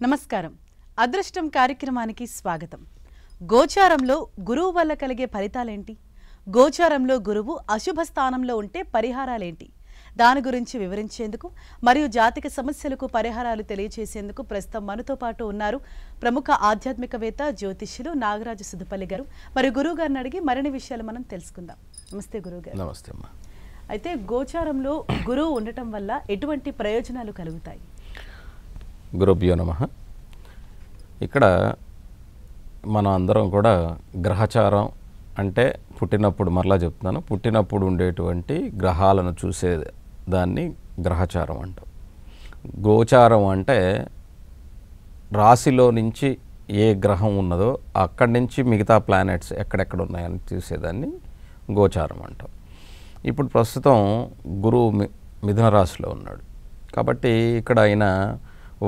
నమస్కారం. అదృష్టం కార్యక్రమానికి స్వాగతం. గోచారంలో గురువు వల్ల కలిగే ఫలితాలేంటి? గోచారంలో గురువు అశుభ స్థానంలో ఉంటే పరిహారాలేంటి? దాని గురించి వివరించేందుకు మరియు జాతక సమస్యలకు పరిహారాలు తెలియజేసేందుకు ప్రస్తుతం మనతో పాటు ఉన్నారు ప్రముఖ ఆధ్యాత్మికవేత్త జ్యోతిష్యులు నాగరాజు సుదుపల్లి గారు. మరి గురువు గారిని అడిగి మరిన్ని విషయాలు మనం తెలుసుకుందాం. నమస్తే గురువు గారు. నమస్తే అమ్మా. అయితే గోచారంలో గురువు ఉండటం వల్ల ఎటువంటి ప్రయోజనాలు కలుగుతాయి? గురుభ్యో నమః. ఇక్కడ మనం అందరం కూడా గ్రహచారం అంటే పుట్టినప్పుడు, మరలా చెప్తున్నాను, పుట్టినప్పుడు ఉండేటువంటి గ్రహాలను చూసే దాన్ని గ్రహచారం అంటాం. గోచారం అంటే రాశిలో నుంచి ఏ గ్రహం ఉన్నదో అక్కడి నుంచి మిగతా ప్లానెట్స్ ఎక్కడెక్కడ ఉన్నాయని చూసేదాన్ని గోచారం అంటాం. ఇప్పుడు ప్రస్తుతం గురువు మిథున రాశిలో ఉన్నాడు కాబట్టి ఇక్కడ ఆయన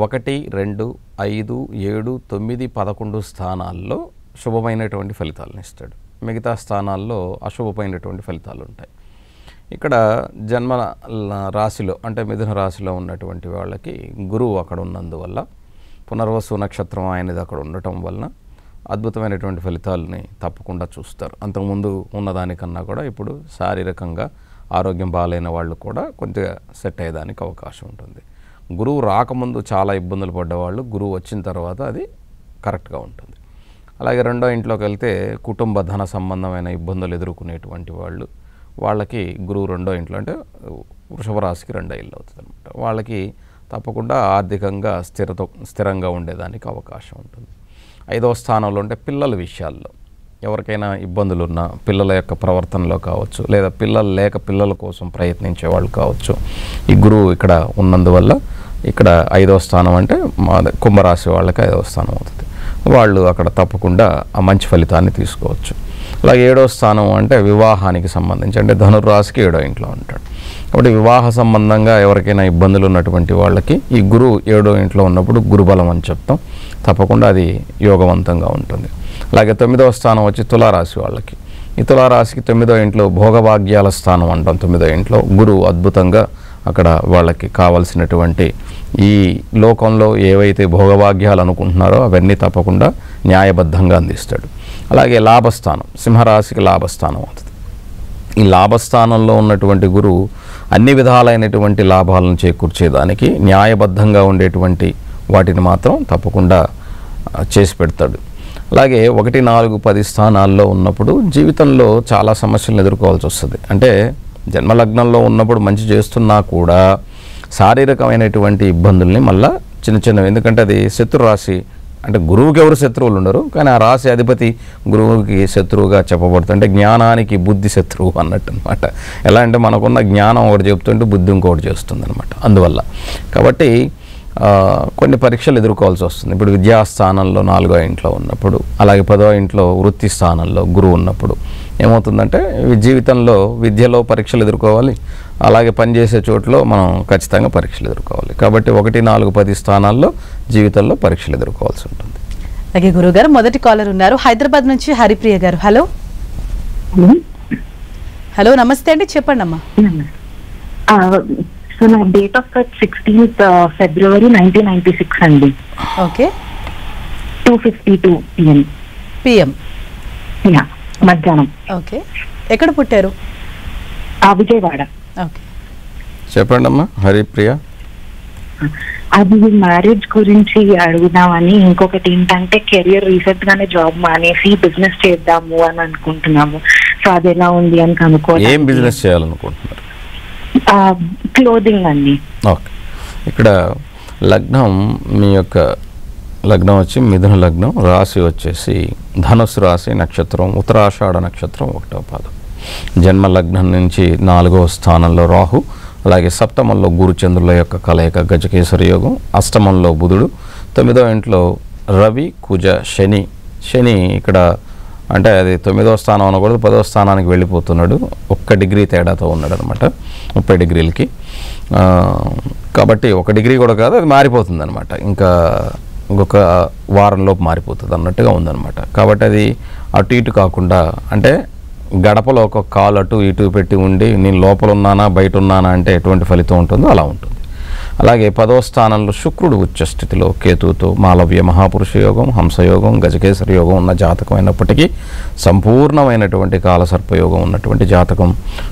1, 2, 5, 7, 9, 11 స్థానాల్లో శుభమైనటువంటి ఫలితాలను ఇస్తాడు. మిగతా స్థానాల్లో అశుభమైనటువంటి ఫలితాలు ఉంటాయి. ఇక్కడ జన్మ రాశిలో అంటే మిథున రాశిలో ఉన్నటువంటి వాళ్ళకి గురువు అక్కడ ఉన్నందువల్ల, పునర్వసు నక్షత్రం ఆయనది అక్కడ ఉండటం వలన అద్భుతమైనటువంటి ఫలితాలని తప్పకుండా చూస్తారు. అంతకుముందు ఉన్నదానికన్నా కూడా ఇప్పుడు శారీరకంగా ఆరోగ్యం బాగాలేని వాళ్ళు కూడా కొద్దిగా సెట్ అయ్యేదానికి అవకాశం ఉంటుంది. గురువు రాకముందు చాలా ఇబ్బందులు పడ్డవాళ్ళు గురువు వచ్చిన తర్వాత అది కరెక్ట్గా ఉంటుంది. అలాగే రెండో ఇంట్లోకి వెళ్తే కుటుంబ ధన సంబంధమైన ఇబ్బందులు ఎదుర్కొనేటువంటి వాళ్ళకి గురువు రెండో ఇంట్లో అంటే వృషభ రాశికి రెండో ఇల్లు అవుతుంది అనమాట. వాళ్ళకి తప్పకుండా ఆర్థికంగా స్థిరంగా ఉండేదానికి అవకాశం ఉంటుంది. 5వ స్థానంలో ఉంటే పిల్లల విషయాల్లో ఎవరికైనా ఇబ్బందులు ఉన్నా పిల్లల యొక్క ప్రవర్తనలో కావచ్చు, లేదా పిల్లలు లేక పిల్లల కోసం ప్రయత్నించే వాళ్ళు కావచ్చు, ఈ గురువు ఇక్కడ ఉన్నందువల్ల ఇక్కడ 5వ స్థానం అంటే కుంభరాశి వాళ్ళకి 5వ స్థానం అవుతుంది. వాళ్ళు అక్కడ తప్పకుండా ఆ మంచి ఫలితాన్ని తీసుకోవచ్చు. అలాగే 7వ స్థానం అంటే వివాహానికి సంబంధించి, అంటే ధనుర్రాశికి 7వ ఇంట్లో ఉంటాడు కాబట్టి వివాహ సంబంధంగా ఎవరికైనా ఇబ్బందులు ఉన్నటువంటి వాళ్ళకి ఈ గురువు 7వ ఇంట్లో ఉన్నప్పుడు గురుబలం అని చెప్తాం. తప్పకుండా అది యోగవంతంగా ఉంటుంది. అలాగే 9వ స్థానం వచ్చి తులారాశి వాళ్ళకి, ఈ తులారాశికి 9వ ఇంట్లో భోగభాగ్యాల స్థానం అంటాం. 9వ ఇంట్లో గురువు అద్భుతంగా అక్కడ వాళ్ళకి కావలసినటువంటి ఈ లోకంలో ఏవైతే భోగభాగ్యాలు అనుకుంటున్నారో అవన్నీ తప్పకుండా న్యాయబద్ధంగా అందిస్తాడు. అలాగే లాభస్థానం, సింహరాశికి లాభస్థానం అవుతుంది. ఈ లాభస్థానంలో ఉన్నటువంటి గురువు అన్ని విధాలైనటువంటి లాభాలను చేకూర్చేదానికి న్యాయబద్ధంగా ఉండేటువంటి వాటిని మాత్రం తప్పకుండా చేసి పెడతాడు. అలాగే 1, 4, 10 స్థానాల్లో ఉన్నప్పుడు జీవితంలో చాలా సమస్యలను ఎదుర్కోవాల్సి వస్తుంది. అంటే జన్మలగ్నంలో ఉన్నప్పుడు మంచి చేస్తున్నా కూడా శారీరకమైనటువంటి ఇబ్బందుల్ని మళ్ళీ చిన్నవి, ఎందుకంటే అది శత్రురాశి. అంటే గురువుకి ఎవరు శత్రువులు ఉండరు, కానీ ఆ రాశి అధిపతి గురువుకి శత్రువుగా చెప్పబడుతుంది. అంటే జ్ఞానానికి బుద్ధి శత్రువు అన్నట్టు అనమాట. ఎలా అంటే మనకున్న జ్ఞానం ఒకటి చెప్తుంటే బుద్ధి ఇంకొకటి చేస్తుంది అనమాట. అందువల్ల కాబట్టి కొన్ని పరీక్షలు ఎదుర్కోవాల్సి వస్తుంది. ఇప్పుడు విద్యాస్థానంలో 4వ ఇంట్లో ఉన్నప్పుడు, అలాగే 10వ ఇంట్లో వృత్తి స్థానంలో గురువు ఉన్నప్పుడు ఏమవుతుందంటే జీవితంలో విద్యలో పరీక్షలు ఎదుర్కోవాలి, అలాగే పనిచేసే చోట్లో మనం ఖచ్చితంగా పరీక్షలు ఎదుర్కోవాలి. కాబట్టి 1, 4, 10 స్థానాల్లో జీవితంలో పరీక్షలు ఎదుర్కోవాల్సి ఉంటుంది. అలాగే గురువు గారు మొదటి కాలర్ ఉన్నారు హైదరాబాద్ నుంచి హరిప్రియ గారు. హలో నమస్తే అండి, చెప్పండి అమ్మా. సో నా date of birth 16th February 1996 అండి. ఓకే. 2:52 PM. యా, మధ్యాహ్నం. ఓకే. ఎక్కడ పుట్టారు? విజయవాడ. ఓకే, చెప్పండి అమ్మా హరిప్రియ. అది మ్యారేజ్ గురించి అడుగుదామని, ఇంకొకటి ఏంటంటే కెరియర్ రీసెంట్ గానే జాబ్ మానేసి బిజినెస్ చేద్దాము అని అనుకుంటున్నాము. సో అది ఎలా ఉంది అని కనుక్కోవాలి. ఏం బిజినెస్ చేయాలనుకుంటున్నారు? క్లోదింగ్ అండి. ఓకే. ఇక్కడ లగ్నం, మీ యొక్క లగ్నం వచ్చి మిథున లగ్నం, రాశి వచ్చేసి ధనుస్సు రాశి, నక్షత్రం ఉత్తరాషాఢ నక్షత్రం 1వ పాదం. జన్మ లగ్నం నుంచి 4వ స్థానంలో రాహు, అలాగే సప్తమంలో గురుచంద్రుల యొక్క కలయిక గజకేసరి యోగం, అష్టమంలో బుధుడు, 9వ ఇంట్లో రవి, కుజ, శని ఇక్కడ అంటే అది 9వ స్థానం అనకూడదు, 10వ స్థానానికి వెళ్ళిపోతున్నాడు. 1 డిగ్రీ తేడాతో ఉన్నాడు అనమాట, 30 డిగ్రీలకి. కాబట్టి 1 డిగ్రీ కూడా కాదు, అది మారిపోతుంది అనమాట. ఇంకా ఇంకొక వారంలోపు మారిపోతుంది అన్నట్టుగా ఉందన్నమాట. కాబట్టి అది అటు ఇటు కాకుండా, అంటే గడపలో ఒక కాలు అటు ఇటు పెట్టి ఉండి నేను లోపల ఉన్నానా బయట ఉన్నానా అంటే ఎటువంటి ఫలితం ఉంటుందో అలా ఉంటుంది. అలాగే 10వ స్థానంలో శుక్రుడు ఉచ్చ స్థితిలో కేతువుతో మాలవ్య మహాపురుష యోగం, హంసయోగం, గజకేసరి యోగం ఉన్న జాతకం అయినప్పటికీ సంపూర్ణమైనటువంటి కాలసర్పయోగం ఉన్నటువంటి జాతకం.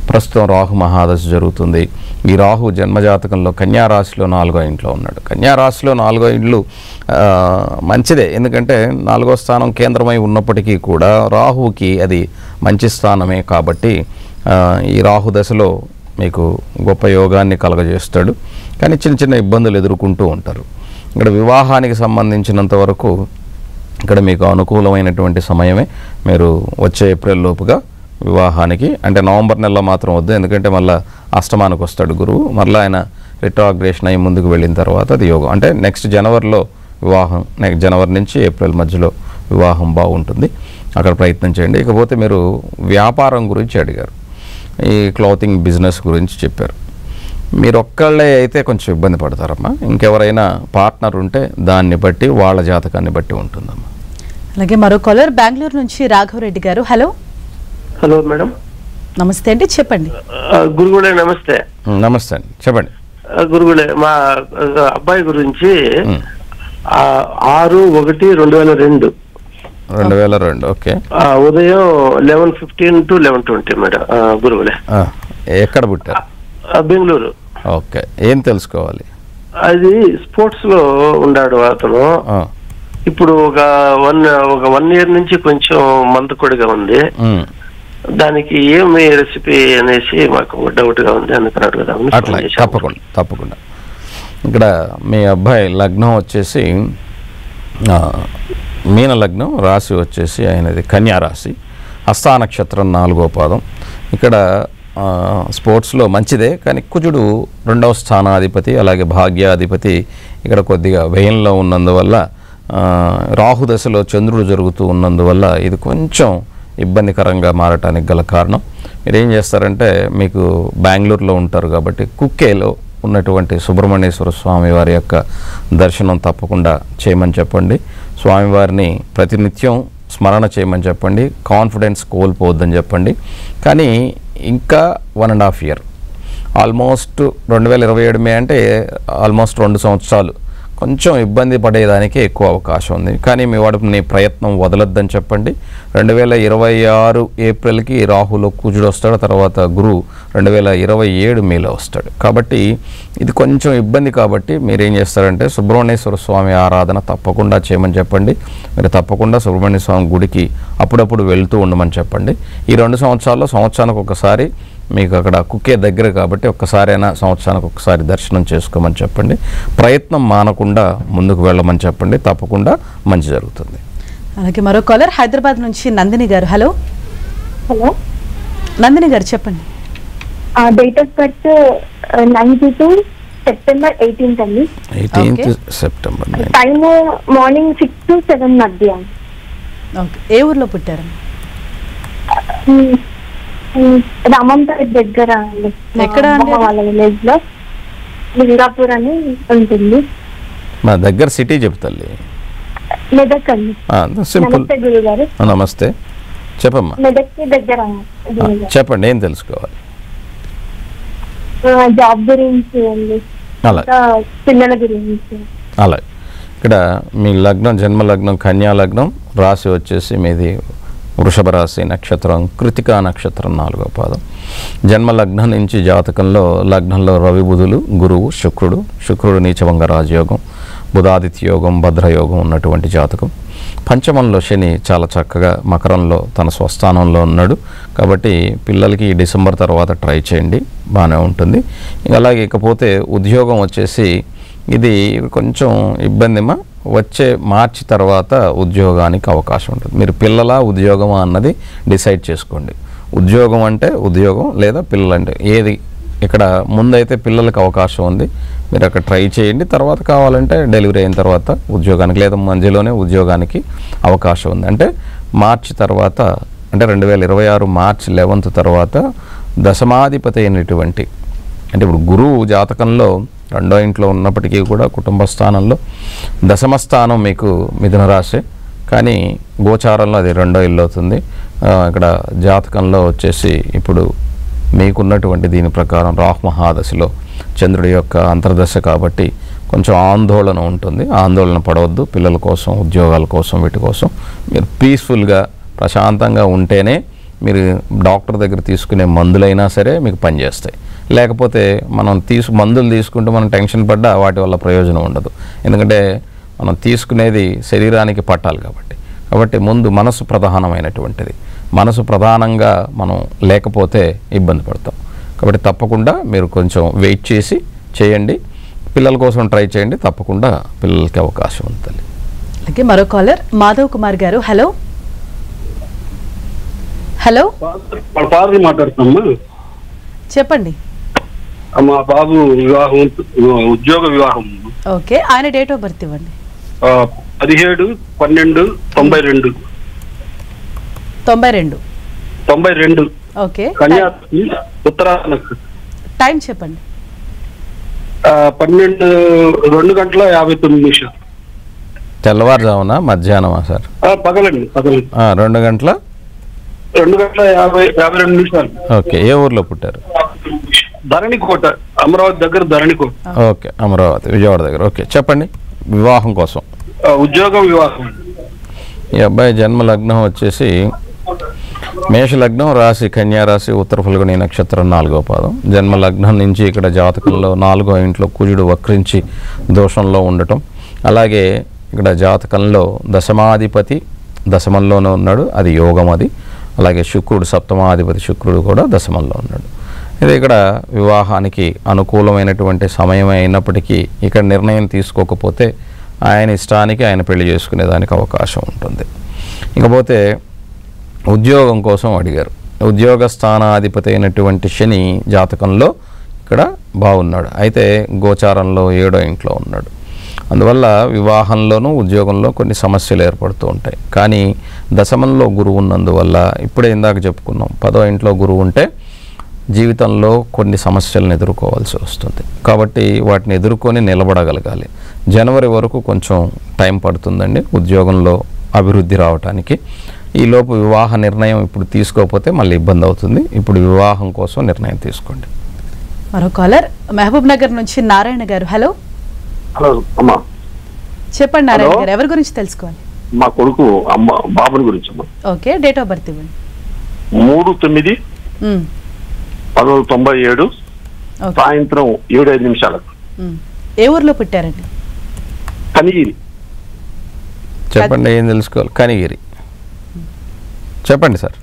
ప్రస్తుతం రాహు మహాదశ జరుగుతుంది. ఈ రాహు జన్మజాతకంలో కన్యారాశిలో 4వ ఇంట్లో ఉన్నాడు. కన్యారాశిలో 4వ ఇండ్లు మంచిదే, ఎందుకంటే 4వ స్థానం కేంద్రమై ఉన్నప్పటికీ కూడా రాహుకి అది మంచి స్థానమే. కాబట్టి ఈ రాహు దశలో మీకు గొప్ప యోగాన్ని కలగజేస్తాడు. కానీ చిన్న చిన్న ఇబ్బందులు ఎదుర్కొంటూ ఉంటారు. ఇక్కడ వివాహానికి సంబంధించినంత వరకు ఇక్కడ మీకు అనుకూలమైనటువంటి సమయమే. మీరు వచ్చే ఏప్రిల్ లోపుగా వివాహానికి, అంటే నవంబర్ నెలలో మాత్రం వద్దు, ఎందుకంటే మళ్ళీ అష్టమానికి వస్తాడు గురువు. మళ్ళీ ఆయన రిట్రాగ్రేషన్ అయ్యి ముందుకు వెళ్ళిన తర్వాత అది యోగం. అంటే నెక్స్ట్ జనవరిలో వివాహం, నెక్స్ట్ జనవరి నుంచి ఏప్రిల్ మధ్యలో వివాహం బాగుంటుంది. అక్కడ ప్రయత్నం చేయండి. ఇకపోతే మీరు వ్యాపారం గురించి అడిగారు, ఈ క్లాతింగ్ బిజినెస్ గురించి చెప్పారు. మీరు ఒక్కళ్ళే అయితే కొంచెం ఇబ్బంది పడతారమ్మా. ఇంకెవరైనా పార్ట్నర్ ఉంటే దాన్ని బట్టి, వాళ్ళ జాతకాన్ని బట్టి ఉంటుందమ్మా. అలాగే మరో కాలర్ బెంగళూరు నుంచి రాఘవరెడ్డి గారు. హలో. Hello madam. నమస్తే అండి, చెప్పండి. గురుగుడే నమస్తే. నమస్తే అండి, చెప్పండి. గురుగుడే, మా అబ్బాయి గురించి 6/1/2002 2002. ఓకే. ఉదయం 11:15 to 11:20 మేడం. గురుగుడే. ఎక్కడ పుట్టారు? బెంగళూరు. ఓకే, ఏం తెలుసుకోవాలి? అది స్పోర్ట్స్ లో ఉన్నాడు అతను. ఇప్పుడు ఒక వన్ ఇయర్ నుంచి కొంచెం మందకొడిగా ఉంది. దానికి ఏమి రెసిపీ అనేసి మాకు డౌట్ గా ఉంది, అందుకన్నాడు కదా. అట్లా తప్పకుండా. ఇక్కడ మీ అబ్బాయి లగ్నం వచ్చేసి మీన లగ్నం, రాశి వచ్చేసి ఆయనది కన్యా రాశి, హస్తా నక్షత్రం 4వ పాదం. ఇక్కడ స్పోర్ట్స్లో మంచిదే, కానీ కుజుడు 2వ స్థానాధిపతి, అలాగే భాగ్యాధిపతి ఇక్కడ కొద్దిగా వ్యయంలో ఉన్నందువల్ల, రాహు దశలో చంద్రుడు జరుగుతూ ఉన్నందువల్ల ఇది కొంచెం ఇబ్బందికరంగా మారటానికి గల కారణం. మీరు ఏం చేస్తారంటే, మీకు బెంగళూరులో ఉంటారు కాబట్టి కుక్కేలో ఉన్నటువంటి సుబ్రహ్మణ్యేశ్వర స్వామి వారి యొక్క దర్శనం తప్పకుండా చేయమని చెప్పండి. స్వామివారిని ప్రతినిత్యం స్మరణ చేయమని చెప్పండి. కాన్ఫిడెన్స్ కోల్పోవద్దని చెప్పండి. కానీ ఇంకా 1.5 year, ఆల్మోస్ట్ 2027 మే అంటే ఆల్మోస్ట్ 2 సంవత్సరాలు కొంచెం ఇబ్బంది పడేదానికి ఎక్కువ అవకాశం ఉంది. కానీ మీ వాడిని ప్రయత్నం వదలొద్దని చెప్పండి. 2026 ఏప్రిల్కి రాహులో కుజుడు వస్తాడు, తర్వాత గురువు 2027 మేలో వస్తాడు. కాబట్టి ఇది కొంచెం ఇబ్బంది. కాబట్టి మీరు ఏం చేస్తారంటే సుబ్రహ్మణ్యేశ్వర స్వామి ఆరాధన తప్పకుండా చేయమని చెప్పండి. మీరు తప్పకుండా సుబ్రహ్మణ్య స్వామి గుడికి అప్పుడప్పుడు వెళ్తూ ఉండమని చెప్పండి. ఈ 2 సంవత్సరాల్లో సంవత్సరానికి ఒకసారి, మీకు అక్కడ కుక్కే దగ్గర కాబట్టి ఒక్కసారైనా సంవత్సరానికి ఒకసారి దర్శనం చేసుకోమని చెప్పండి. ప్రయత్నం మానకుండా ముందుకు వెళ్ళమని చెప్పండి. తప్పకుండా మంచి జరుగుతుంది. అలాగే మరో కాలర్ హైదరాబాద్ నుంచి నందిని గారు. హలో. నందిని గారు, చెప్పండి. Date of birth 92 September 18th అండి. 18th September. Time morning 6 to 7 మధ్య. ఓకే, ఏ ఊర్లో పుట్టారు? రామంపేట దగ్గర అండి. ఎక్కడ అండి? వాళ్ళ విలేజ్ లో లింగాపూర్ అని ఉంటుంది. మా దగ్గర సిటీ చెప్తాలి. మెదక్ అండి. సింపుల్. నమస్తే గురువు గారు. నమస్తే, చెప్పమ్మా. మెదక్ దగ్గర చెప్పండి, ఏం తెలుసుకోవాలి? జాబ్ గురించి అండి, పిల్లల గురించి. అలాగే ఇక్కడ మీ లగ్నం, జన్మ లగ్నం కన్యా లగ్నం, రాశి వచ్చేసి మీది వృషభ రాశి, నక్షత్రం కృతికా నక్షత్రం 4వ పాదం. జన్మ లగ్నం నుంచి జాతకంలో లగ్నంలో రవి బుధులు, గురువు, శుక్రుడు నీచభంగ రాజయోగం, బుధాదిత్య యోగం, భద్రయోగం ఉన్నటువంటి జాతకం. పంచమంలో శని చాలా చక్కగా మకరంలో తన స్వస్థానంలో ఉన్నాడు. కాబట్టి పిల్లలకి డిసెంబర్ తర్వాత ట్రై చేయండి, బాగానే ఉంటుంది. అలాగే ఇకపోతే ఉద్యోగం వచ్చేసి ఇది కొంచెం ఇబ్బందిమా, వచ్చే మార్చి తర్వాత ఉద్యోగానికి అవకాశం ఉంటుంది. మీరు పిల్లల ఉద్యోగమా అన్నది డిసైడ్ చేసుకోండి. ఉద్యోగం అంటే ఉద్యోగం, లేదా పిల్లలు అంటే ఏది. ఇక్కడ ముందైతే పిల్లలకు అవకాశం ఉంది, మీరు అక్కడ ట్రై చేయండి. తర్వాత కావాలంటే డెలివరీ అయిన తర్వాత ఉద్యోగానికి, లేదా మధ్యలోనే ఉద్యోగానికి అవకాశం ఉంది. అంటే మార్చి తర్వాత, అంటే 2026 మార్చి 11th తర్వాత దశమాధిపతి అయినటువంటి, అంటే ఇప్పుడు గురువు జాతకంలో 2వ ఇంట్లో ఉన్నప్పటికీ కూడా కుటుంబ స్థానంలో దశమ స్థానం మీకు మిథున రాశి, కానీ గోచారంలో అది 2వ ఇల్లు అవుతుంది. ఇక్కడ జాతకంలో వచ్చేసి ఇప్పుడు మీకున్నటువంటి దీని ప్రకారం రాహు మహాదశలో చంద్రుడి యొక్క అంతర్దశ కాబట్టి కొంచెం ఆందోళన ఉంటుంది. ఆందోళన పడవద్దు. పిల్లల కోసం, ఉద్యోగాల కోసం, వీటి కోసం మీరు పీస్ఫుల్గా ప్రశాంతంగా ఉంటేనే మీరు డాక్టర్ దగ్గర తీసుకునే మందులైనా సరే మీకు పనిచేస్తాయి. లేకపోతే మనం మందులు తీసుకుంటూ మనం టెన్షన్ పడ్డా వాటి వల్ల ప్రయోజనం ఉండదు. ఎందుకంటే మనం తీసుకునేది శరీరానికి పట్టాలి కాబట్టి ముందు మనసు ప్రధానమైనటువంటిది. మనసు ప్రధానంగా మనం లేకపోతే ఇబ్బంది పడతాం. కాబట్టి తప్పకుండా మీరు కొంచెం వెయిట్ చేసి చేయండి. పిల్లల కోసం ట్రై చేయండి. తప్పకుండా పిల్లలకి అవకాశం ఉంటుంది. అలాగే మరో కాలర్ మాధవ్ కుమార్ గారు. హలో హలో మాట్లాడుతున్నామ్మా. చెప్పండి. మా బాబు వివాహం, ఉద్యోగ వివాహం. ఓకే, ఆయన డేట్ ఆఫ్ బర్త్ ఇవ్వండి. 17/12/92. 92. ఓకే, కన్యాకుమారి ఉత్తరాన. టైం చెప్పండి. 2:59 తెల్లవారుజామున మధ్యాహ్నమా సార్? పగలండి. 2:52 ఓకే. ఏ ఊర్లో పుట్టారు? ధరణికోట, అమరావతి దగ్గర ధరణికోట. ఓకే, అమరావతి విజయవాడ దగ్గర. ఓకే, చెప్పండి. వివాహం కోసం, ఉద్యోగం, వివాహం. ఈ అబ్బాయి జన్మ లగ్నం వచ్చేసి మేష లగ్నం, రాశి కన్యా రాశి, ఉత్తర ఫల్గుని నక్షత్రం 4వ పాదం. జన్మ లగ్నం నుంచి ఇక్కడ జాతకంలో 4వ ఇంట్లో కుజుడు వక్రించి దోషంలో ఉండటం, అలాగే ఇక్కడ జాతకంలో దశమాధిపతి దశమంలోనే ఉన్నాడు, అది యోగం. అది అలాగే శుక్రుడు సప్తమాధిపతి శుక్రుడు కూడా దశమంలో ఉన్నాడు. ఇది ఇక్కడ వివాహానికి అనుకూలమైనటువంటి సమయం అయినప్పటికీ ఇక్కడ నిర్ణయం తీసుకోకపోతే ఆయన ఇష్టానికి ఆయన పెళ్లి చేసుకునేదానికి అవకాశం ఉంటుంది. ఇకపోతే ఉద్యోగం కోసం అడిగారు. ఉద్యోగ స్థానాధిపతి అయినటువంటి శని జాతకంలో ఇక్కడ బాగున్నాడు, అయితే గోచారంలో 7వ ఇంట్లో ఉన్నాడు. అందువల్ల వివాహంలోనూ ఉద్యోగంలో కొన్ని సమస్యలు ఏర్పడుతూ ఉంటాయి. కానీ దశమంలో గురువు ఉన్నందువల్ల ఇప్పుడే ఇందాక చెప్పుకున్నాం, 10వ ఇంట్లో గురువు ఉంటే జీవితంలో కొన్ని సమస్యలను ఎదుర్కోవాల్సి వస్తుంది. కాబట్టి వాటిని ఎదుర్కొని నిలబడగలగాలి. జనవరి వరకు కొంచెం టైం పడుతుందండి ఉద్యోగంలో అభివృద్ధి రావడానికి. ఈలోపు వివాహ నిర్ణయం ఇప్పుడు తీసుకోకపోతే మళ్ళీ ఇబ్బంది అవుతుంది. ఇప్పుడు వివాహం కోసం నిర్ణయం తీసుకోండి. మరో కాలర్ మహబూబ్ నగర్ నుంచి నారాయణ గారు. హలో హలో అమ్మా. చెప్పండి నారాయణ గారు, ఎవరి గురించి తెలుసుకోవాలి? మా కొడుకు బాబుని గురించి అమ్మా. ఓకే, డేట్ ఆఫ్ బర్త్ ఇవ్వండి. 3/9/1997 సాయంత్రం 7:05 ఏ ఊర్లో పుట్టారండి? కనిగిరి. చెప్పండి, ఏం తెలుసుకోవాలి? కనిగిరి. చెప్పండి సార్.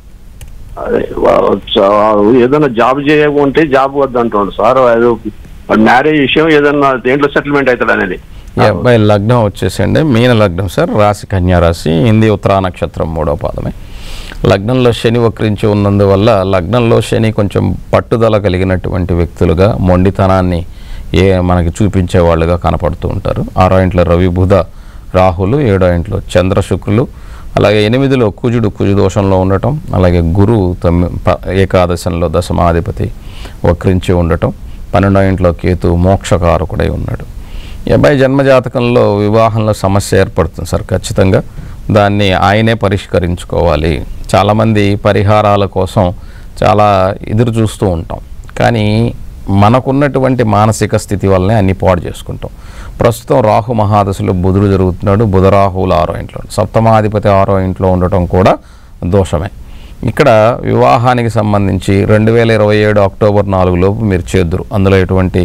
ఏదైనా జాబ్ చేయకుంటే జాబ్ వద్దంటాడు సార్. మ్యారేజ్ విషయం ఏదన్నా దేంట్లో సెటిల్మెంట్ అవుతాడు అనేది. ఈ అబ్బాయి లగ్నం వచ్చేసండి మీన లగ్నం సార్, రాశి కన్యా రాశి, హిందీ ఉత్తరా నక్షత్రం 3వ పాదమే. లగ్నంలో శని వక్రించి ఉన్నందువల్ల లగ్నంలో శని కొంచెం పట్టుదల కలిగినటువంటి వ్యక్తులుగా మొండితనాన్ని మనకి చూపించే వాళ్ళుగా కనపడుతూ ఉంటారు. 6వ ఇంట్లో రవి బుధ రాహులు, 7వ ఇంట్లో చంద్ర శుక్రులు, అలాగే 8లో కుజుడు కుజదోషంలో ఉండటం, అలాగే గురువు ఏకాదశంలో దశమాధిపతి వక్రించి ఉండటం, 12వ ఇంట్లో కేతు మోక్షకారకుడై ఉన్నాడు. ఈ అబ్బాయి జన్మజాతకంలో వివాహంలో సమస్య ఏర్పడుతుంది సార్. ఖచ్చితంగా దాన్ని ఆయనే పరిష్కరించుకోవాలి. చాలామంది పరిహారాల కోసం చాలా ఎదురు చూస్తూ ఉంటాం, కానీ మనకున్నటువంటి మానసిక స్థితి వల్లనే అన్ని పాడు చేసుకుంటాం. ప్రస్తుతం రాహు మహాదశలో బుధుడు జరుగుతున్నాడు. బుధరాహువులు 6వ ఇంట్లో, సప్తమాధిపతి 6వ ఇంట్లో ఉండటం కూడా దోషమే. ఇక్కడ వివాహానికి సంబంధించి 2027 అక్టోబర్ 4 లోపు మీరు చేద్దురు, అందులో ఎటువంటి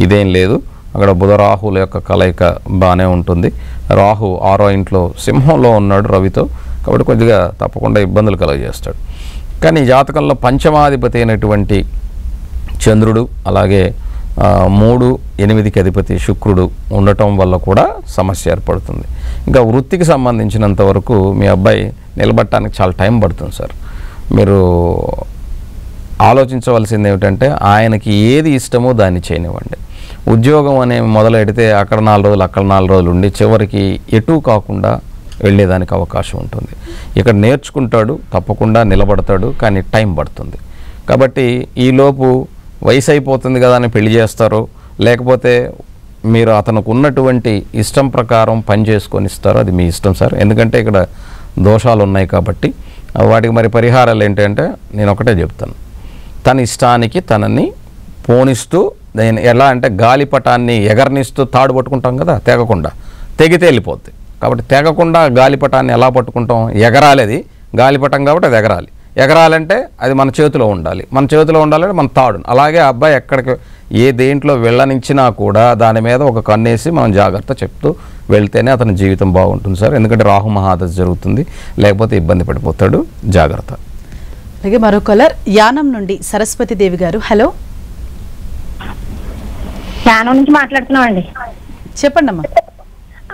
ఇదేం లేదు. అక్కడ బుధరాహుల యొక్క కలయిక బాగానే ఉంటుంది. రాహు 6వ ఇంట్లో సింహంలో ఉన్నాడు రవితో, కాబట్టి కొద్దిగా తప్పకుండా ఇబ్బందులు కలుగజేస్తాడు. కానీ జాతకంలో పంచమాధిపతి అయినటువంటి చంద్రుడు, అలాగే 3-8కి అధిపతి శుక్రుడు ఉండటం వల్ల కూడా సమస్య ఏర్పడుతుంది. ఇంకా వృత్తికి సంబంధించినంత వరకు మీ అబ్బాయి నిలబడటానికి చాలా టైం పడుతుంది సార్. మీరు ఆలోచించవలసింది ఏమిటంటే ఆయనకి ఏది ఇష్టమో దాన్ని చేయనివ్వండి. ఉద్యోగం అనే మొదలెడితే అక్కడ 4 రోజులు అక్కడ 4 రోజులు ఉండి చివరికి ఎటు కాకుండా వెళ్ళేదానికి అవకాశం ఉంటుంది. ఇక్కడ నేర్చుకుంటాడు, తప్పకుండా నిలబడతాడు, కానీ టైం పడుతుంది. కాబట్టి ఈలోపు వయసు అయిపోతుంది కదా అని పెళ్లి చేస్తారో, లేకపోతే మీరు అతనికి ఉన్నటువంటి ఇష్టం ప్రకారం పని చేసుకొని ఇస్తారో అది మీ ఇష్టం సార్. ఎందుకంటే ఇక్కడ దోషాలు ఉన్నాయి కాబట్టి వాటికి మరి పరిహారాలు ఏంటంటే నేను ఒకటే చెప్తాను, తన ఇష్టానికి తనని పోనిస్తూ దాన్ని ఎలా అంటే గాలిపటాన్ని ఎగరనిస్తూ తాడు పట్టుకుంటాం కదా, తెగకుండా తెగితే వెళ్ళిపోద్ది. కాబట్టి తెగకుండా గాలిపటాన్ని ఎలా పట్టుకుంటాం? ఎగరాలి, అది గాలిపటం కాబట్టి అది ఎగరాలి. ఎగరాలంటే అది మన చేతిలో ఉండాలి, మన చేతిలో ఉండాలంటే మన తాడు. అలాగే అబ్బాయి ఎక్కడికి ఏ దేంట్లో వెళ్ళనిచ్చినా కూడా దాని మీద ఒక కన్నేసి మనం జాగ్రత్త చెప్తూ వెళ్తేనే అతని జీవితం బాగుంటుంది సార్. ఎందుకంటే రాహు మహాదశ జరుగుతుంది, లేకపోతే ఇబ్బంది పడిపోతాడు. జాగ్రత్త. అలాగే మరో కాలర్ యానం నుండి సరస్వతి దేవి గారు. హలో, యానం నుంచి మాట్లాడుతున్నామండి. చెప్పండి అమ్మా.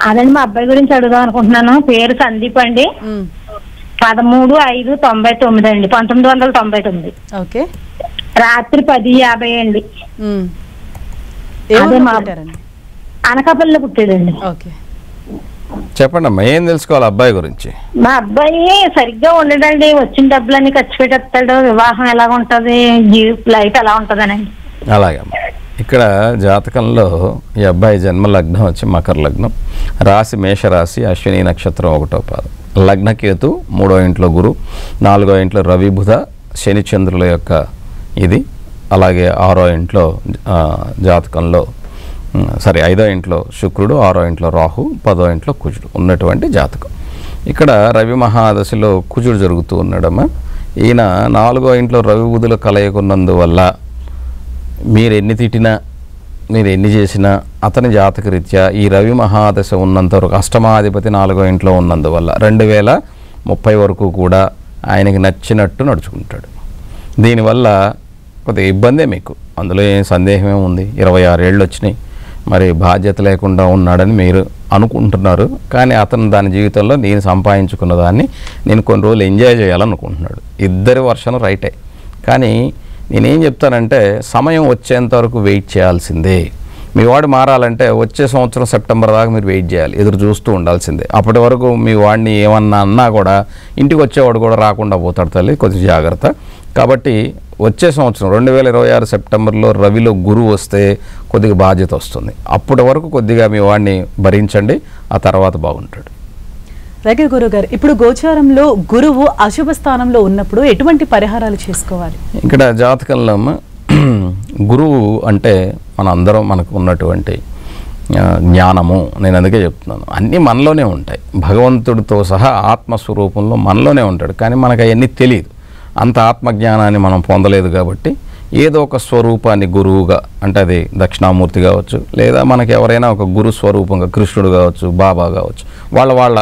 అదండి, మా అబ్బాయి గురించి అడుగుదాం అనుకుంటున్నాను. పేరు సందీప్ అండి. 13/5/99 అండి, 1999. ఓకే. రాత్రి 10:50 అండి. ఏ అదే ఊర్లో మా పుట్టారండి? అనకాపల్లిలో పుట్టాడండి. ఓకే. చెప్పండి అమ్మా, ఏం తెలుసుకోవాలి అబ్బాయి గురించి? మా అబ్బాయి సరిగ్గా ఉండడండి, వచ్చిన డబ్బులన్నీ ఖర్చు పెట్టేస్తాడు. వివాహం ఎలా ఉంటది, లైఫ్ ఎలా ఉంటదనండి. అలాగే అమ్మా, ఇక్కడ జాతకంలో ఈ అబ్బాయి జన్మ లగ్నం వచ్చి మకర లగ్నం, రాశి మేషరాశి, అశ్విని నక్షత్రం 1వ పాదం, లగ్నకేతు 3వ ఇంట్లో గురు, 4వ ఇంట్లో రవి బుధ శని చంద్రుల యొక్క ఇది, అలాగే 6వ ఇంట్లో జాతకంలో 5వ ఇంట్లో శుక్రుడు, 6వ ఇంట్లో రాహు, 10వ ఇంట్లో కుజుడు ఉన్నటువంటి జాతకం. ఇక్కడ రవి మహాదశలో కుజుడు జరుగుతూ ఉన్నాడమ్మా. ఈయన 4వ ఇంట్లో రవి బుధులు కలయికున్నందువల్ల మీరు ఎన్ని తిట్టినా, మీరు ఎన్ని చేసినా అతని జాతకరీత్యా ఈ రవి మహాదశ ఉన్నంత వరకు, అష్టమాధిపతి 4వ ఇంట్లో ఉన్నందువల్ల 2030 వరకు కూడా ఆయనకి నచ్చినట్టు నడుచుకుంటాడు. దీనివల్ల కొద్దిగా ఇబ్బందే మీకు, అందులో ఏం సందేహమే ఉంది. 26 ఏళ్ళు వచ్చినాయి, మరి బాధ్యత లేకుండా ఉన్నాడని మీరు అనుకుంటున్నారు. కానీ అతను దాని జీవితంలో నేను సంపాదించుకున్న దాన్ని నేను కొన్ని రోజులు ఎంజాయ్ చేయాలనుకుంటున్నాడు. ఇద్దరి వర్షన్ రైటే. కానీ నేనేం చెప్తానంటే సమయం వచ్చేంత వరకు వెయిట్ చేయాల్సిందే. మీ వాడు మారాలంటే వచ్చే సంవత్సరం సెప్టెంబర్ దాకా మీరు వెయిట్ చేయాలి, ఎదురు చూస్తూ ఉండాల్సిందే. అప్పటి వరకు మీ వాడిని ఏమన్నా అన్నా కూడా ఇంటికి వచ్చేవాడు కూడా రాకుండా పోతాడు తల్లి, కొద్దిగా జాగ్రత్త. కాబట్టి వచ్చే సంవత్సరం 2026 సెప్టెంబర్లో రవిలో గురువు వస్తే కొద్దిగా బాధ్యత వస్తుంది. అప్పటి వరకు కొద్దిగా మీ వాడిని భరించండి, ఆ తర్వాత బాగుంటాడు. అలాగే గురువు గారు, ఇప్పుడు గోచారంలో గురువు అశుభ స్థానంలో ఉన్నప్పుడు ఎటువంటి పరిహారాలు చేసుకోవాలి? ఇక్కడ జాతకంలో గురువు అంటే మనందరం మనకు ఉన్నటువంటి జ్ఞానము, నేను అందుకే చెప్తున్నాను, అన్నీ మనలోనే ఉంటాయి. భగవంతుడితో సహా ఆత్మస్వరూపంలో మనలోనే ఉంటాడు. కానీ మనకు అవన్నీ తెలియదు, అంత ఆత్మజ్ఞానాన్ని మనం పొందలేదు. కాబట్టి ఏదో ఒక స్వరూపాన్ని గురువుగా, అంటే అది దక్షిణామూర్తి కావచ్చు, లేదా మనకి ఎవరైనా ఒక గురు స్వరూపంగా కృష్ణుడు కావచ్చు, బాబా కావచ్చు, వాళ్ళ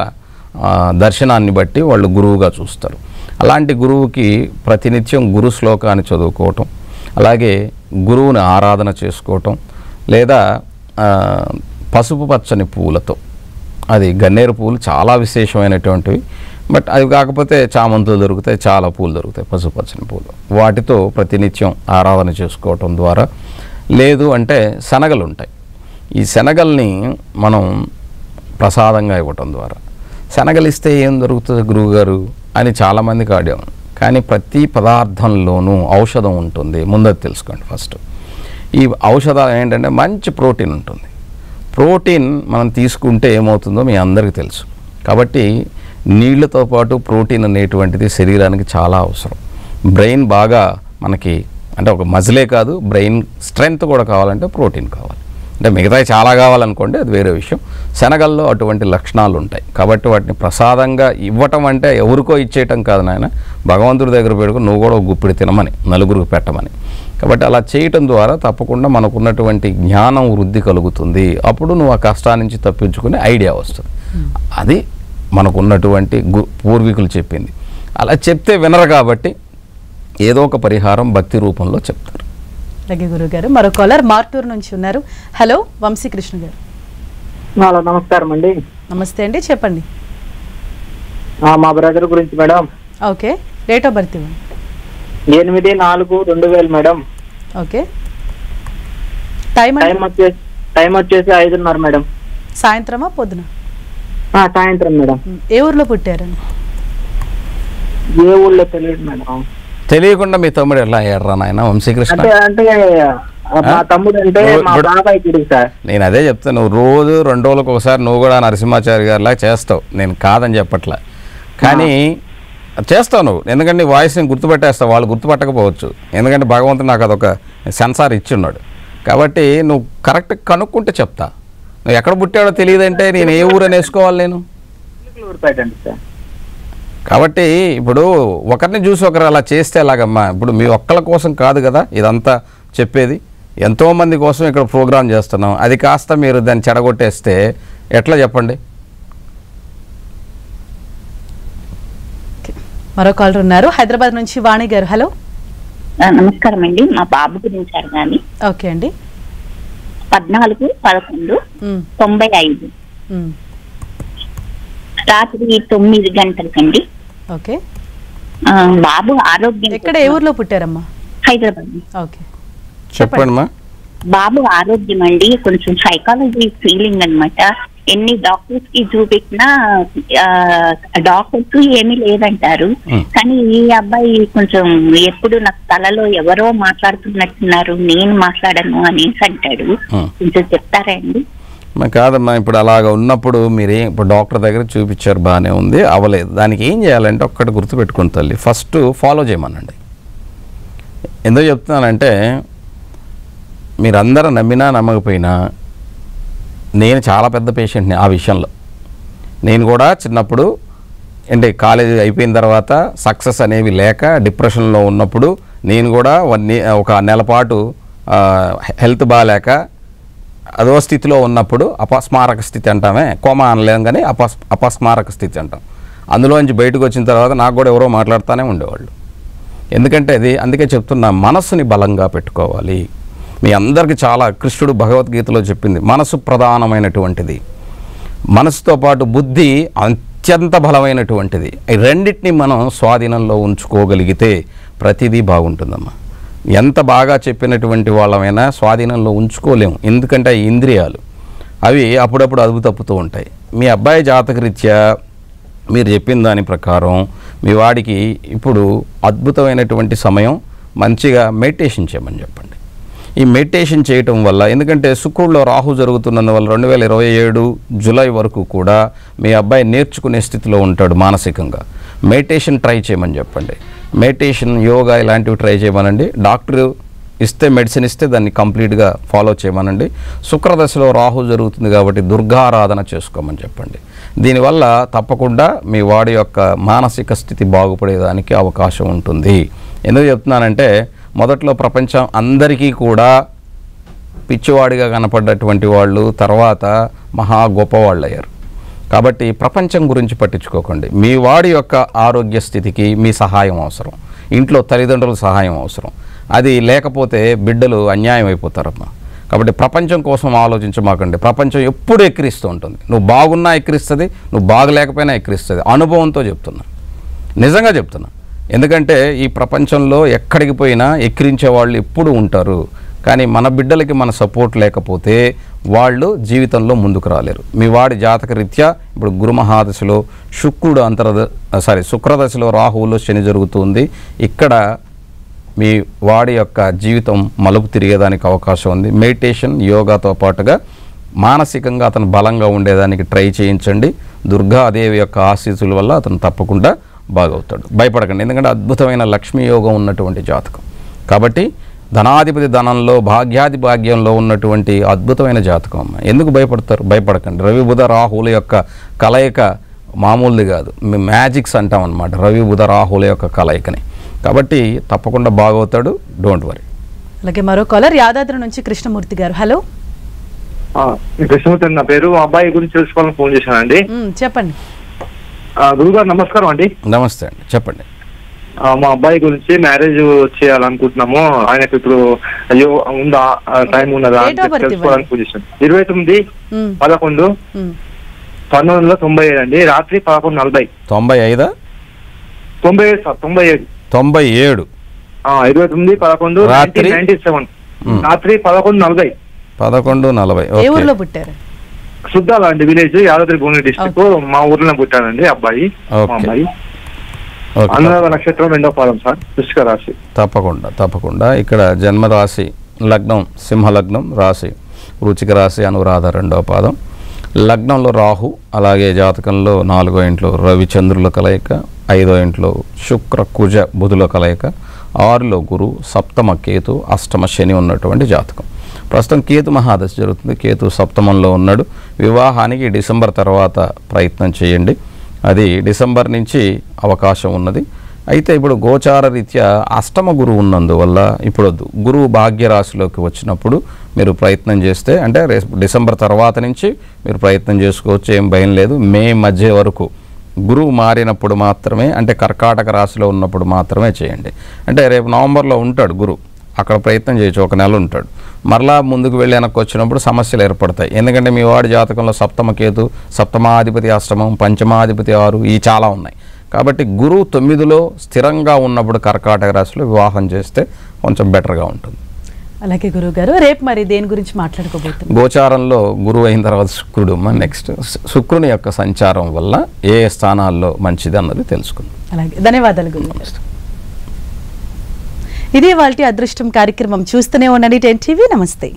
దర్శనాన్ని బట్టి వాళ్ళు గురువుగా చూస్తారు. అలాంటి గురువుకి ప్రతినిత్యం గురు శ్లోకాన్ని చదువుకోవటం, అలాగే గురువుని ఆరాధన చేసుకోవటం, లేదా పసుపు పచ్చని పూలతో, అది గన్నేరు పూలు చాలా విశేషమైనటువంటివి, బట్ అవి కాకపోతే చామంతులు దొరుకుతాయి, చాలా పూలు దొరుకుతాయి పసుపు పచ్చని పూలు, వాటితో ప్రతినిత్యం ఆరాధన చేసుకోవటం ద్వారా, లేదు అంటే శనగలు ఉంటాయి, ఈ శనగల్ని మనం ప్రసాదంగా ఇవ్వటం ద్వారా. శనగలు ఇస్తే ఏం దొరుకుతుంది గురువుగారు అని చాలామందికి ఆడాం. కానీ ప్రతి పదార్థంలోనూ ఔషధం ఉంటుంది, ముందది తెలుసుకోండి. ఫస్ట్ ఈ ఔషధాలు ఏంటంటే మంచి ప్రోటీన్ ఉంటుంది. ప్రోటీన్ మనం తీసుకుంటే ఏమవుతుందో మీ అందరికీ తెలుసు. కాబట్టి నీళ్లతో పాటు ప్రోటీన్ అనేటువంటిది శరీరానికి చాలా అవసరం. బ్రెయిన్ బాగా మనకి, అంటే ఒక మజిలే కాదు, బ్రెయిన్ స్ట్రెంగ్త్ కూడా కావాలంటే ప్రోటీన్ కావాలి. అంటే మిగతాయి చాలా కావాలనుకోండి, అది వేరే విషయం. శనగల్లో అటువంటి లక్షణాలు ఉంటాయి. కాబట్టి వాటిని ప్రసాదంగా ఇవ్వటం అంటే ఎవరికో ఇచ్చేయటం కాదు నాయన, భగవంతుడి దగ్గర పెట్టుకుని నువ్వు కూడా ఒక గుప్పిడి తినమని, నలుగురికి పెట్టమని. కాబట్టి అలా చేయటం ద్వారా తప్పకుండా మనకున్నటువంటి జ్ఞానం వృద్ధి కలుగుతుంది. అప్పుడు నువ్వు ఆ కష్టాల నుంచి తప్పించుకునే ఐడియా వస్తుంది. అది మనకున్నటువంటి పూర్వీకులు చెప్పింది. అలా చెప్తే వినరు కాబట్టి ఏదో ఒక పరిహారం భక్తి రూపంలో చెప్తారు. అలాగే గురువు గారు, మరో కాలర్ మార్టూరు నుంచి ఉన్నారు. హలో, వంశీకృష్ణ గారు. హలో, నమస్కారం అండి. నమస్తే అండి, చెప్పండి. మా బ్రదర్ గురించి madam. Okay, date of birth ఇవ్వండి. 8/4/2000 మేడం. ఓకే, టైం వచ్చేసి 5:30 మేడం. సాయంత్రమా పొద్దున? సాయంత్రం మేడం. ఏ ఊర్లో పుట్టారండి? ఏ ఊళ్ళో తెలియదు మేడం. తెలియకుండా మీ తమ్ముడు ఎలా అయ్యారా నాయన వంశీకృష్ణ? అంటే మా తమ్ముడు అంటే మా బాబాయ్ కొడుకు సార్. నేను అదే చెప్తాను, నువ్వు రోజు 2 రోజులకు ఒకసారి నువ్వు కూడా నరసింహాచారి గారిలా చేస్తావు, నేను కాదని చెప్పట్లా. కానీ చేస్తావు నువ్వు, ఎందుకంటే నీ వాయిస్ని గుర్తుపెట్టేస్తావు, వాళ్ళు గుర్తుపట్టకపోవచ్చు. ఎందుకంటే భగవంతుడు నాకు అదొక సెన్సార్ ఇచ్చి ఉన్నాడు. కాబట్టి నువ్వు కరెక్ట్ కనుక్కుంటే చెప్తా. నువ్వు ఎక్కడ పుట్టాడో తెలియదంటే నేను ఏ ఊరు అని వేసుకోవాలి నేను? కాబట్టి ఇప్పుడు ఒకరిని చూసి ఒకరు అలా చేస్తే ఎలాగమ్మా? ఇప్పుడు మీ ఒక్కళ్ళ కోసం కాదు కదా ఇదంతా చెప్పేది, ఎంతోమంది కోసం ఇక్కడ ప్రోగ్రాం చేస్తున్నాం. అది కాస్త మీరు దాన్ని చెడగొట్టేస్తే ఎట్లా చెప్పండి? మరో కాలర్ ఉన్నారు హైదరాబాద్ నుంచి, వాణి గారు. హలో, నమస్కారం అండి. మా బాబు గురించి అడగాలి. ఓకే అండి. 14/11/95 రాత్రి 9 గంటలకండి. ఓకే. బాబు ఆరోగ్యం ఎక్కడ, ఏ ఊర్లో పుట్టారమ్మా? హైదరాబాద్. ఓకే, చెప్పండి. బాబు ఆరోగ్యం అండి కొంచెం సైకాలజీ ఫీలింగ్ అన్నమాట. ఎన్ని డాక్టర్స్ కి చూపించినా డాక్టర్స్ ఏమీ లేదంటారు. కానీ ఈ అబ్బాయి కొంచెం ఎప్పుడు నాకు తలలో ఎవరో మాట్లాడుతున్నట్టున్నారు, నేను మాట్లాడను అనేసి అంటాడు. కొంచెం చెప్తారా అండి? కాదమ్మా, ఇప్పుడు అలాగ ఉన్నప్పుడు మీరు ఇప్పుడు డాక్టర్ దగ్గర చూపించారు, బాగానే ఉంది, అవ్వలేదు. దానికి ఏం చేయాలంటే ఒక్కటి గుర్తుపెట్టుకుని తల్లి, ఫస్ట్ ఫాలో చేయమనండి. ఎందుకు చెప్తున్నానంటే మీరందరూ నమ్మినా నమ్మకపోయినా నేను చాలా పెద్ద పేషెంట్ని ఆ విషయంలో. నేను కూడా చిన్నప్పుడు అంటే కాలేజీ అయిపోయిన తర్వాత సక్సెస్ అనేవి లేక డిప్రెషన్లో ఉన్నప్పుడు నేను కూడా ఒక నెల పాటు హెల్త్ బాగాలేక అదో స్థితిలో ఉన్నప్పుడు అపస్మారక స్థితి అంటామే, కోమా అనలేం కానీ అపస్మారక స్థితి అంటాం. అందులోంచి బయటకు వచ్చిన తర్వాత నాకు కూడా ఎవరో మాట్లాడుతూనే ఉండేవాళ్ళు. ఎందుకంటే అది అందుకే చెప్తున్నా, మనస్సుని బలంగా పెట్టుకోవాలి. మీ అందరికీ చాలా కృష్ణుడు భగవద్గీతలో చెప్పింది మనసు ప్రధానమైనటువంటిది, మనసుతో పాటు బుద్ధి అత్యంత బలమైనటువంటిది. ఈ రెండింటిని మనం స్వాధీనంలో ఉంచుకోగలిగితే ప్రతిదీ బాగుంటుందమ్మా. ఎంత బాగా చెప్పినటువంటి వాళ్ళమైనా స్వాధీనంలో ఉంచుకోలేము, ఎందుకంటే ఈ ఇంద్రియాలు అవి అప్పుడప్పుడు అదుపు తప్పుతూ ఉంటాయి. మీ అబ్బాయి జాతకరీత్యా మీరు చెప్పిన దాని ప్రకారం మీ వాడికి ఇప్పుడు అద్భుతమైనటువంటి సమయం, మంచిగా మెడిటేషన్ చేయమని చెప్పండి. ఈ మెడిటేషన్ చేయటం వల్ల, ఎందుకంటే శుక్రుడిలో రాహు జరుగుతున్నందువల్ల 2027 జూలై వరకు కూడా మీ అబ్బాయి నేర్చుకునే స్థితిలో ఉంటాడు మానసికంగా. మెడిటేషన్ ట్రై చేయమని చెప్పండి. మెడిటేషన్, యోగా ఇలాంటివి ట్రై చేయమనండి. డాక్టర్ ఇస్తే మెడిసిన్ ఇస్తే దాన్ని కంప్లీట్గా ఫాలో చేయమనండి. శుక్రదశలో రాహు జరుగుతుంది కాబట్టి దుర్గారాధన చేసుకోమని చెప్పండి. దీనివల్ల తప్పకుండా మీ వాడి యొక్క మానసిక స్థితి బాగుపడేదానికి అవకాశం ఉంటుంది. ఎందుకు చెప్తున్నానంటే మొదట్లో ప్రపంచం అందరికీ కూడా పిచ్చివాడిగా కనపడ్డటువంటి వాళ్ళు తర్వాత మహా గొప్పవాళ్ళు అయ్యారు. కాబట్టి ప్రపంచం గురించి పట్టించుకోకండి. మీ వాడి యొక్క ఆరోగ్య స్థితికి మీ సహాయం అవసరం, ఇంట్లో తల్లిదండ్రుల సహాయం అవసరం. అది లేకపోతే బిడ్డలు అన్యాయం అయిపోతారమ్మా. కాబట్టి ప్రపంచం కోసం ఆలోచించమాకండి. ప్రపంచం ఎప్పుడు ఎక్కిరిస్తూ ఉంటుంది. నువ్వు బాగున్నా ఎక్కిరిస్తుంది, నువ్వు బాగలేకపోయినా ఎక్కిరిస్తుంది. అనుభవంతో చెప్తున్నా, నిజంగా చెప్తున్నా. ఎందుకంటే ఈ ప్రపంచంలో ఎక్కడికి పోయినా ఎక్కిరించే వాళ్ళు ఎప్పుడు ఉంటారు. కానీ మన బిడ్డలకి మన సపోర్ట్ లేకపోతే వాళ్ళు జీవితంలో ముందుకు రాలేరు. మీ వాడి జాతక రీత్యా ఇప్పుడు గురుమహాదశలో శుక్రుడు శుక్రదశలో రాహువులో శని జరుగుతుంది. ఇక్కడ మీ వాడి యొక్క జీవితం మలుపు తిరిగేదానికి అవకాశం ఉంది. మెడిటేషన్, యోగాతో పాటుగా మానసికంగా అతను బలంగా ఉండేదానికి ట్రై చేయించండి. దుర్గాదేవి యొక్క ఆశీస్సుల వల్ల అతను తప్పకుండా బాగవుతాడు. భయపడకండి, ఎందుకంటే అద్భుతమైన లక్ష్మీ యోగం ఉన్నటువంటి జాతకం కాబట్టి ధనాధిపతి ధనంలో, భాగ్యాది భాగ్యంలో ఉన్నటువంటి అద్భుతమైన జాతకం అమ్మ. ఎందుకు భయపడతారు? భయపడకండి. రవి బుధ రాహుల యొక్క కలయిక మామూలుది కాదు, మ్యాజిక్స్ అంటాం అన్నమాట రవి బుధ రాహుల యొక్క కలయికని. కాబట్టి తప్పకుండా బాగవుతాడు, డోంట్ వరీ. అలాగే మరో కాలర్ యాదాద్రి నుంచి కృష్ణమూర్తి గారు. హలో, కృష్ణమూర్తి, నా పేరు. అబ్బాయి గురించి తెలుసుకోవాలని ఫోన్ చేశానండి. చెప్పండి. గురుగారు నమస్కారం అండి. నమస్తే అండి, చెప్పండి. మా అబ్బాయి గురించి మ్యారేజ్ చేయాలనుకుంటున్నాము. ఆయనకు ఇప్పుడు అయ్యో ఉందా, టైం ఉన్నదా తెలుసుకోవాలని ఫోన్ చేశాను. 29/11/1997 అండి, రాత్రి 11:40. 95? 97. 97. 29/11/1997 రాత్రి 11:40. 11:40. ఏ ఊర్లో పుట్టారు? సుద్దాల అండి, విలేజ్, యాదాద్రి భువనగిరి డిస్ట్రిక్ట్. మా ఊర్లో పుట్టానండి అబ్బాయి. మా అబ్బాయి అనురాధ నక్షత్రం 2వ పాదం సార్, వృశ్చిక రాశి. తప్పకుండా ఇక్కడ జన్మరాశి లగ్నం సింహలగ్నం, రాశి వృశ్చిక రాశి, అనురాధ 2వ పాదం. లగ్నంలో రాహు, అలాగే జాతకంలో 4వ ఇంట్లో రవిచంద్రుల కలయిక, 5వ ఇంట్లో శుక్ర కుజ బుధుల కలయిక, 6లో గురు, 7మ కేతు, 8మ శని ఉన్నటువంటి జాతకం. ప్రస్తుతం కేతు మహాదశ జరుగుతుంది. కేతు సప్తమంలో ఉన్నాడు. వివాహానికి డిసెంబర్ తర్వాత ప్రయత్నం చేయండి. అది డిసెంబర్ నుంచి అవకాశం ఉన్నది. అయితే ఇప్పుడు గోచార రీత్యా అష్టమ గురువు ఉన్నందువల్ల ఇప్పుడు గురువు భాగ్యరాశిలోకి వచ్చినప్పుడు మీరు ప్రయత్నం చేస్తే, అంటే డిసెంబర్ తర్వాత నుంచి మీరు ప్రయత్నం చేసుకోవచ్చు, ఏం భయం లేదు. మే మధ్య వరకు గురువు మారినప్పుడు మాత్రమే, అంటే కర్కాటక రాశిలో ఉన్నప్పుడు మాత్రమే చేయండి. అంటే రేపు నవంబర్లో ఉంటాడు గురువు, అక్కడ ప్రయత్నం చేయొచ్చు, 1 నెల ఉంటాడు. మరలా ముందుకు వెళ్ళి వెనక్కి వచ్చినప్పుడు సమస్యలు ఏర్పడతాయి. ఎందుకంటే మీ వాడి జాతకంలో సప్తమ కేతు, సప్తమాధిపతి అష్టమం, పంచమాధిపతి 6 ఇవి చాలా ఉన్నాయి. కాబట్టి గురువు 9లో స్థిరంగా ఉన్నప్పుడు కర్కాటక రాశిలో వివాహం చేస్తే కొంచెం బెటర్గా ఉంటుంది. అలాగే గురువు గారు, రేపు మరి దేని గురించి మాట్లాడుకోబోతున్నాం? గోచారంలో గురువు అయిన తర్వాత శుక్రుడు. నెక్స్ట్ శుక్రుని యొక్క సంచారం వల్ల ఏ స్థానాల్లో మంచిది అన్నది తెలుసుకుందాం. అలాగే, ధన్యవాదాలు గురువు. ఇది వాళ్ళ అదృష్టం కార్యక్రమం. చూస్తూనే ఉండండి 10 TV. నమస్తే.